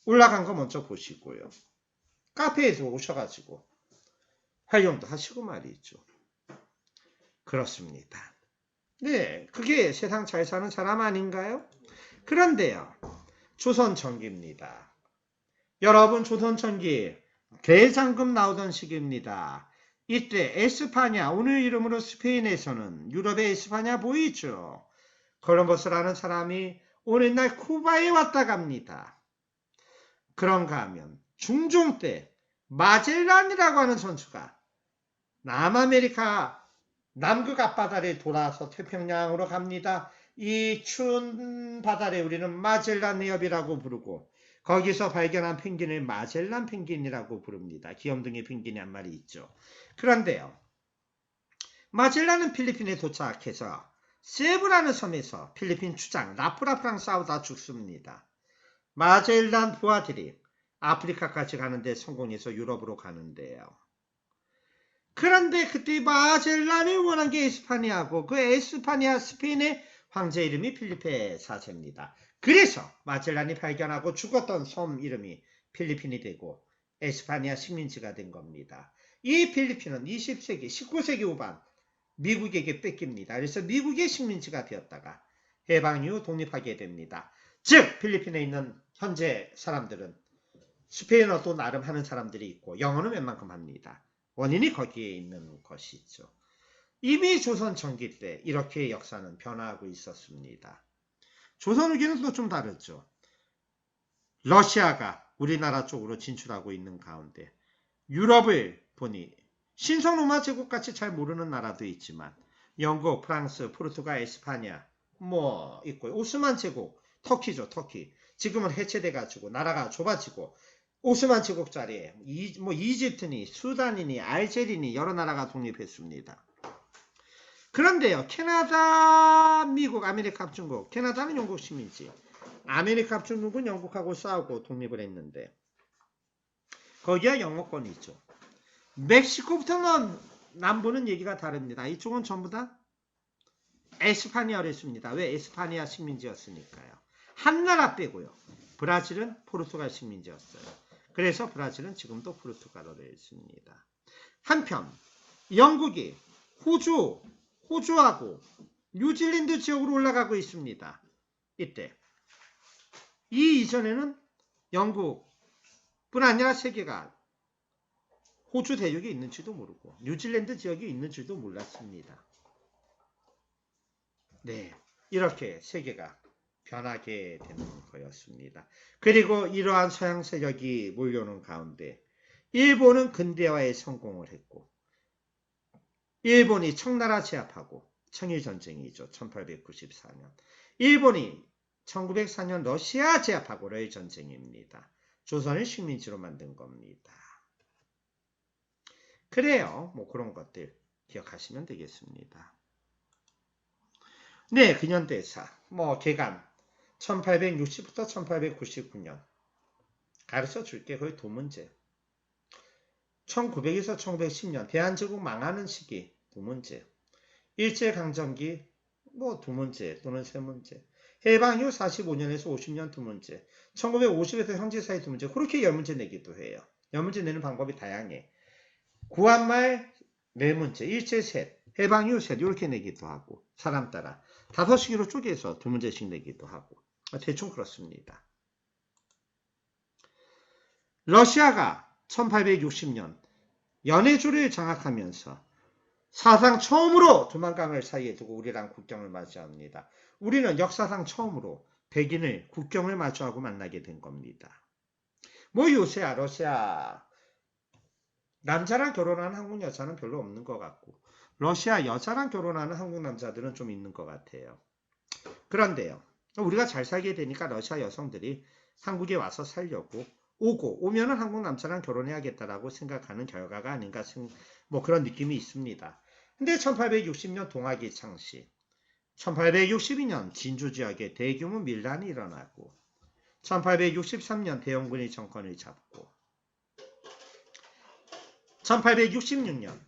올라간 거 먼저 보시고요. 카페에도 오셔가지고 활용도 하시고 말이죠. 그렇습니다. 네, 그게 세상 잘 사는 사람 아닌가요? 그런데요. 조선전기입니다. 여러분 조선전기 대장금 나오던 시기입니다. 이때 에스파냐 오늘 이름으로 스페인에서는 유럽의 에스파냐 보이죠? 콜럼버스라는 사람이 오늘날 쿠바에 왔다 갑니다. 그런가 하면 중종 때 마젤란이라고 하는 선수가 남아메리카 남극 앞바다를 돌아서 태평양으로 갑니다. 이 추운 바다를 우리는 마젤란 해협이라고 부르고 거기서 발견한 펭귄을 마젤란 펭귄이라고 부릅니다. 귀염둥이 펭귄이 한 마리 있죠. 그런데요. 마젤란은 필리핀에 도착해서 세부라는 섬에서 필리핀 추장 라프라프랑 싸우다 죽습니다. 마젤란 부하들이 아프리카까지 가는데 성공해서 유럽으로 가는데요. 그런데 그때 마젤란이 원한 게 에스파니아고 그 에스파니아 스페인의 황제 이름이 필리페 4세입니다. 그래서 마젤란이 발견하고 죽었던 섬 이름이 필리핀이 되고 에스파니아 식민지가 된 겁니다. 이 필리핀은 20세기, 19세기 후반 미국에게 뺏깁니다. 그래서 미국의 식민지가 되었다가 해방 이후 독립하게 됩니다. 즉 필리핀에 있는 현재 사람들은 스페인어도 나름 하는 사람들이 있고 영어는 웬만큼 합니다. 원인이 거기에 있는 것이죠. 이미 조선 전기 때 이렇게 역사는 변화하고 있었습니다. 조선 후기는 또 좀 다르죠. 러시아가 우리나라 쪽으로 진출하고 있는 가운데 유럽을 보니 신성로마 제국같이 잘 모르는 나라도 있지만 영국, 프랑스, 포르투갈, 에스파냐 뭐 있고요. 오스만 제국, 터키죠. 터키. 지금은 해체돼가지고 나라가 좁아지고 오스만 제국 자리에 뭐 이집트니 수단이니 알제리니 여러 나라가 독립했습니다. 그런데요. 캐나다, 미국, 아메리카 합중국. 캐나다는 영국 식민지. 아메리카 합중국은 영국하고 싸우고 독립을 했는데 거기야 영어권이 있죠. 멕시코부터 남부는 얘기가 다릅니다. 이쪽은 전부 다 에스파니아를 했습니다. 왜? 에스파니아 식민지였으니까요. 한 나라 빼고요. 브라질은 포르투갈 식민지였어요. 그래서 브라질은 지금도 포르투갈어를 했습니다. 한편 영국이 호주하고 뉴질랜드 지역으로 올라가고 있습니다. 이때 이 이전에는 영국뿐 아니라 세계가 호주 대륙이 있는지도 모르고 뉴질랜드 지역이 있는지도 몰랐습니다. 네, 이렇게 세계가 변하게 되는 거였습니다. 그리고 이러한 서양 세력이 몰려오는 가운데 일본은 근대화에 성공을 했고 일본이 청나라 제압하고 청일전쟁이죠. 1894년. 일본이 1904년 러시아 제압하고 러일전쟁입니다. 조선을 식민지로 만든 겁니다. 그래요. 뭐 그런 것들 기억하시면 되겠습니다. 네, 근현대사. 뭐 개간 1860부터 1899년. 가르쳐 줄게. 거의 두 문제. 1900에서 1910년 대한제국 망하는 시기 두 문제. 일제강점기 뭐 두 문제 또는 세 문제. 해방 이후 45년에서 50년 두 문제. 1950에서 현재 사이 두 문제. 그렇게 10문제 내기도 해요. 10문제 내는 방법이 다양해. 구한말 네 문제, 일제 셋, 해방 이후 셋 이렇게 내기도 하고 사람 따라 5시기로 쪼개서 두 문제씩 내기도 하고 대충 그렇습니다. 러시아가 1860년 연해주를 장악하면서 사상 처음으로 두만강을 사이에 두고 우리랑 국경을 마주합니다. 우리는 역사상 처음으로 백인을 국경을 마주하고 만나게 된 겁니다. 뭐 요새야 러시아 남자랑 결혼하는 한국 여자는 별로 없는 것 같고 러시아 여자랑 결혼하는 한국 남자들은 좀 있는 것 같아요. 그런데요. 우리가 잘 살게 되니까 러시아 여성들이 한국에 와서 살려고 오면은 한국 남자랑 결혼해야겠다라고 생각하는 결과가 아닌가 뭐 그런 느낌이 있습니다. 근데 1860년 동학이 창시 1862년 진주 지역에 대규모 밀란이 일어나고 1863년 대영군이 정권을 잡고 1866년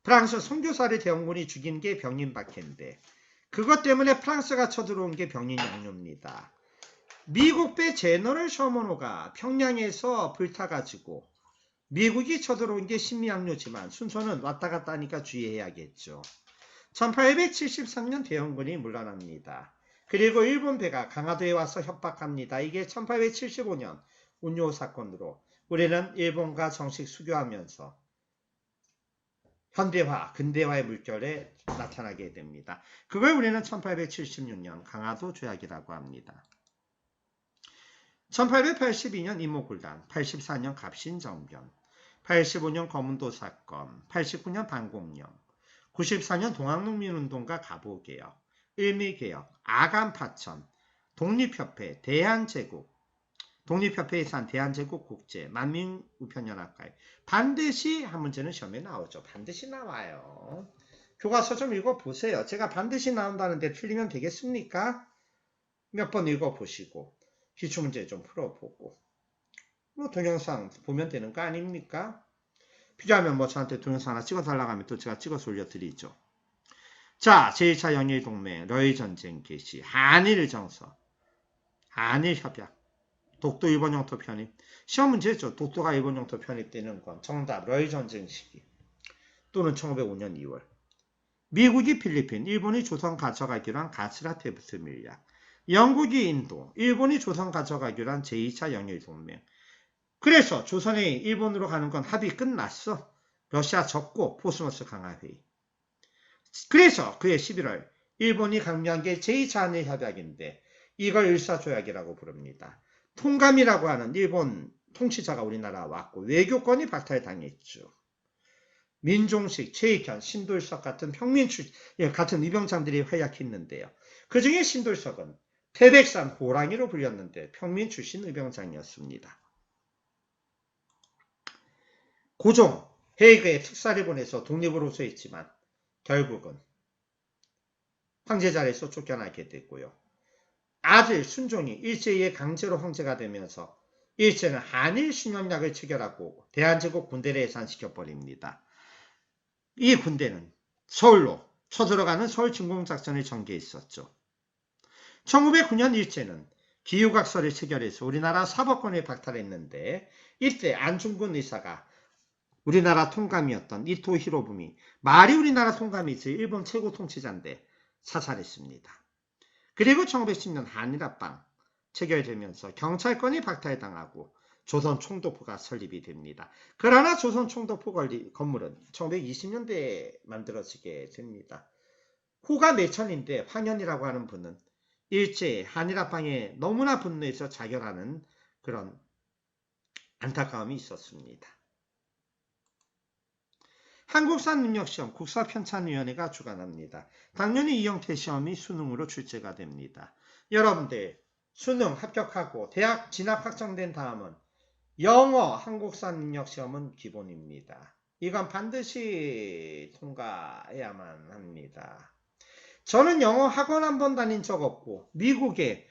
프랑스 선교사를 대영군이 죽인 게 병인박해인데 그것 때문에 프랑스가 쳐들어온 게 병인 양료입니다. 미국배 제너럴 셔먼호가 평양에서 불타가지고 미국이 쳐들어온 게 신미양료지만 순서는 왔다 갔다 하니까 주의해야겠죠. 1873년 대영군이 물러납니다. 그리고 일본 배가 강화도에 와서 협박합니다. 이게 1875년 운요 사건으로 우리는 일본과 정식 수교하면서 현대화, 근대화의 물결에 나타나게 됩니다. 그걸 우리는 1876년 강화도 조약이라고 합니다. 1882년 임모굴단, 84년 갑신정변, 85년 거문도 사건, 89년 반공령, 94년 동학농민운동과 갑오개혁, 을미개혁, 아간파천, 독립협회, 대한제국, 독립협회에 산 대한제국 국제, 만민우편연합가입. 반드시 한 문제는 시험에 나오죠. 반드시 나와요. 교과서 좀 읽어보세요. 제가 반드시 나온다는데 틀리면 되겠습니까? 몇 번 읽어보시고 기출문제 좀 풀어보고 뭐 동영상 보면 되는 거 아닙니까? 필요하면 뭐 저한테 동영상 하나 찍어달라고 하면 또 제가 찍어서 올려드리죠. 자, 제1차 영일동맹, 러일전쟁 개시, 한일정서, 한일협약, 독도 일본 영토 편입. 시험 문제죠. 독도가 일본 영토 편입되는 건 정답 러일전쟁 시기 또는 1905년 2월. 미국이 필리핀, 일본이 조선 가져가기로 한 가스라테프트 밀약. 영국이 인도, 일본이 조선 가져가기로 한 제2차 영일동맹. 그래서 조선이 일본으로 가는 건 합의 끝났어. 러시아 접고 포스모스 강화회의. 그래서 그해 11월 일본이 강요한 게 제2차 한일 협약인데 이걸 일사조약이라고 부릅니다. 통감이라고 하는 일본 통치자가 우리나라 왔고 외교권이 박탈당했죠. 민종식, 최익현, 신돌석 같은 같은 위병장들이 활약했는데요. 그 중에 신돌석은 태백산 호랑이로 불렸는데 평민 출신 의병장이었습니다. 고종, 헤이그에 특사를 보내서 독립을 호소했지만 결국은 황제 자리에서 쫓겨나게 됐고요. 아들 순종이 일제에 강제로 황제가 되면서 일제는 한일 신혼약을 체결하고 대한제국 군대를 해산시켜버립니다. 이 군대는 서울로 쳐들어가는 서울진공작전을 전개했었죠. 1909년 일제는 기후각서를 체결해서 우리나라 사법권을 박탈했는데 이때 안중근 의사가 우리나라 통감이었던 이토 히로부미, 말이 우리나라 통감이지 일본 최고 통치자인데 사살했습니다. 그리고 1910년 한일합방 체결되면서 경찰권이 박탈당하고 조선 총독부가 설립이 됩니다. 그러나 조선 총독부 건물은 1920년대에 만들어지게 됩니다. 호가 내천인데 황현이라고 하는 분은 일제 한일합방에 너무나 분노해서 자결하는 그런 안타까움이 있었습니다. 한국사 능력시험 국사편찬위원회가 주관합니다. 당연히 이 형태 시험이 수능으로 출제가 됩니다. 여러분들 수능 합격하고 대학 진학 확정된 다음은 영어 한국사 능력시험은 기본입니다. 이건 반드시 통과해야만 합니다. 저는 영어 학원 한 번 다닌 적 없고 미국에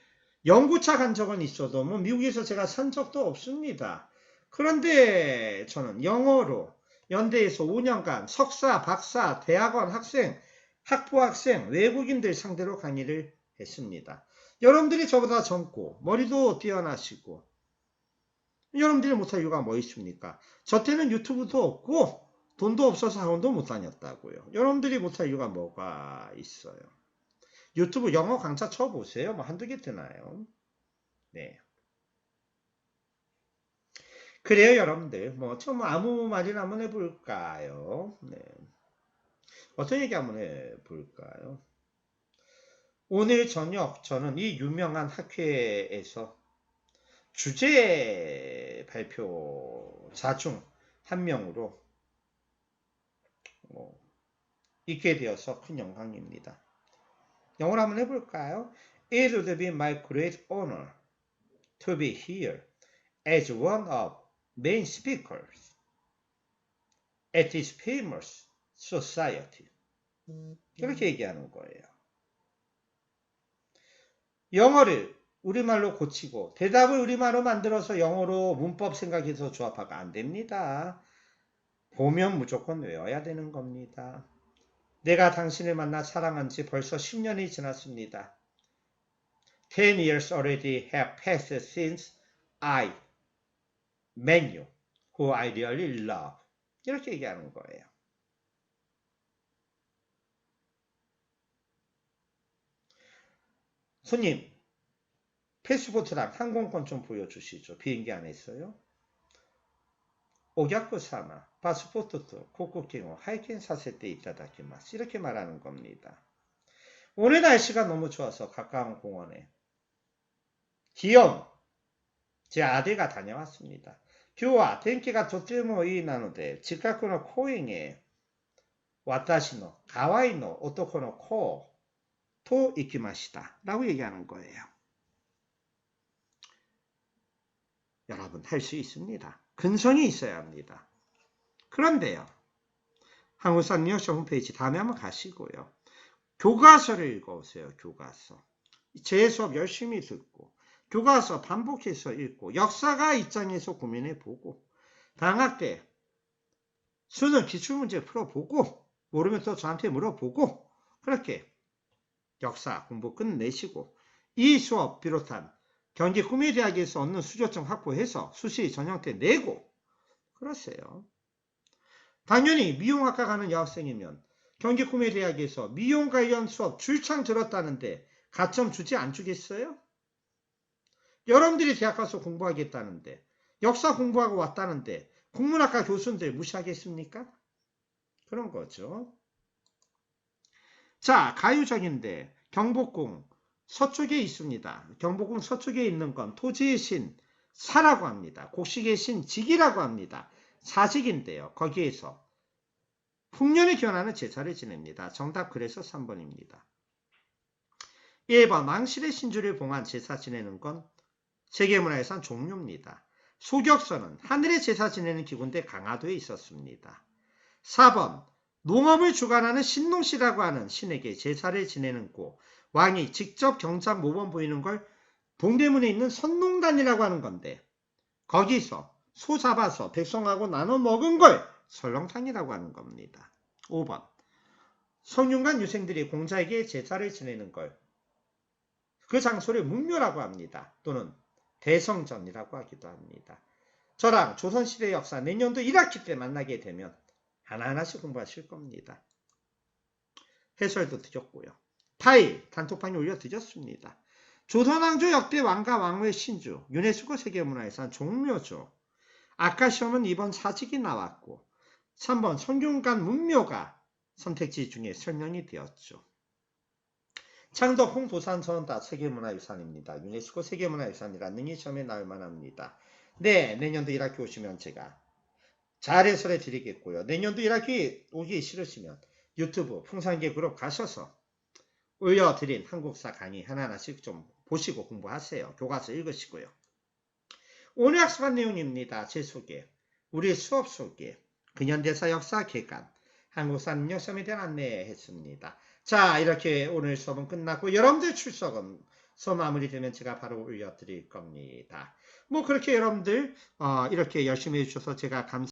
연구차 간 적은 있어도 미국에서 제가 산 적도 없습니다. 그런데 저는 영어로 연대에서 5년간 석사, 박사, 대학원 학생, 학부학생, 외국인들 상대로 강의를 했습니다. 여러분들이 저보다 젊고 머리도 뛰어나시고 여러분들이 못할 이유가 뭐 있습니까? 저 때는 유튜브도 없고 돈도 없어서 학원도 못 다녔다고요. 여러분들이 못할 이유가 뭐가 있어요? 유튜브 영어 강좌 쳐보세요. 한두 개 뜨나요? 네. 그래요, 여러분들. 아무 말이나 한번 해볼까요? 네. 어떤 얘기 한번 해볼까요? 오늘 저녁 저는 이 유명한 학회에서 주제 발표자 중 한 명으로 있게 되어서 큰 영광입니다. 영어로 한번 해볼까요? It would be my great honor to be here as one of main speakers at this famous society. 이렇게 얘기하는 거예요. 영어를 우리말로 고치고 대답을 우리말로 만들어서 영어로 문법 생각해서 조합하면 안 됩니다. 보면 무조건 외워야 되는 겁니다. 내가 당신을 만나 사랑한 지 벌써 10년이 지났습니다. 10 years already have passed since I met you, who I really love. 이렇게 얘기하는 거예요. 손님, 패스포트랑 항공권 좀 보여주시죠. 비행기 안에 있어요. 오격구 사마, 파스포트도 고국경호 하이킹 사세 때 이타다키마스. 이렇게 말하는 겁니다. 오늘 날씨가 너무 좋아서 가까운 공원에 귀여운 제 아들과 다녀왔습니다. 교와天気がとてもいいなので近くの公園へ私の可愛いの男の子と行きました라고 얘기하는 거예요. 여러분 할 수 있습니다. 근성이 있어야 합니다. 그런데요. 한국사 능력시험 홈페이지 다음에 한번 가시고요. 교과서를 읽어오세요. 교과서. 제 수업 열심히 듣고 교과서 반복해서 읽고 역사가 입장에서 고민해보고 방학 때 수능 기출문제 풀어보고 모르면 또 저한테 물어보고 그렇게 역사 공부 끝내시고 이 수업 비롯한 경기 구미대학에서 얻는 수료증 확보해서 수시 전형 때 내고 그러세요. 당연히 미용학과 가는 여학생이면 경기 구미대학에서 미용 관련 수업 줄창 들었다는데 가점 주지 안 주겠어요? 여러분들이 대학 가서 공부하겠다는데, 역사 공부하고 왔다는데 국문학과 교수인들 무시하겠습니까? 그런 거죠. 자, 가유적인데 경복궁 서쪽에 있습니다. 경복궁 서쪽에 있는 건 토지의 신 사라고 합니다. 곡식의 신 직이라고 합니다. 사직인데요. 거기에서 풍년을 기원하는 제사를 지냅니다. 정답 그래서 3번입니다. 1번 왕실의 신주를 봉한 제사 지내는 건 세계문화유산 종묘입니다. 소격선은 하늘의 제사 지내는 기구인데 강화도에 있었습니다. 4번 농업을 주관하는 신농씨라고 하는 신에게 제사를 지내는 곳, 왕이 직접 경작 모범 보이는 걸 동대문에 있는 선농단이라고 하는 건데 거기서 소 잡아서 백성하고 나눠 먹은 걸 설렁탕이라고 하는 겁니다. 5번 성윤관 유생들이 공자에게 제사를 지내는 걸 그 장소를 문묘라고 합니다. 또는 대성전이라고 하기도 합니다. 저랑 조선시대 역사 내년도 1학기 때 만나게 되면 하나하나씩 공부하실 겁니다. 해설도 드렸고요. 파일 단톡방에 올려드렸습니다. 조선왕조 역대 왕과 왕후의 신주 유네스코 세계문화유산 종묘죠. 아까 시험은 2번 사직이 나왔고 3번 성균관 문묘가 선택지 중에 설명이 되었죠. 창덕 홍도산서원 다 세계문화유산입니다. 유네스코 세계문화유산이라는 능히 시험에 나올 만합니다. 네, 내년도 1학기 오시면 제가 잘 해설해 드리겠고요. 내년도 1학기 오기 싫으시면 유튜브 풍산계 그룹 가셔서 올려드린 한국사 강의 하나하나씩 좀 보시고 공부하세요. 교과서 읽으시고요. 오늘 학습한 내용입니다. 제 소개, 우리 수업 소개, 근현대사 역사 개관, 한국사 능력시험에 대한 안내했습니다. 자, 이렇게 오늘 수업은 끝났고 여러분들 출석은 수업 마무리되면 제가 바로 올려드릴 겁니다. 뭐 그렇게 여러분들 이렇게 열심히 해주셔서 제가 감사합니다.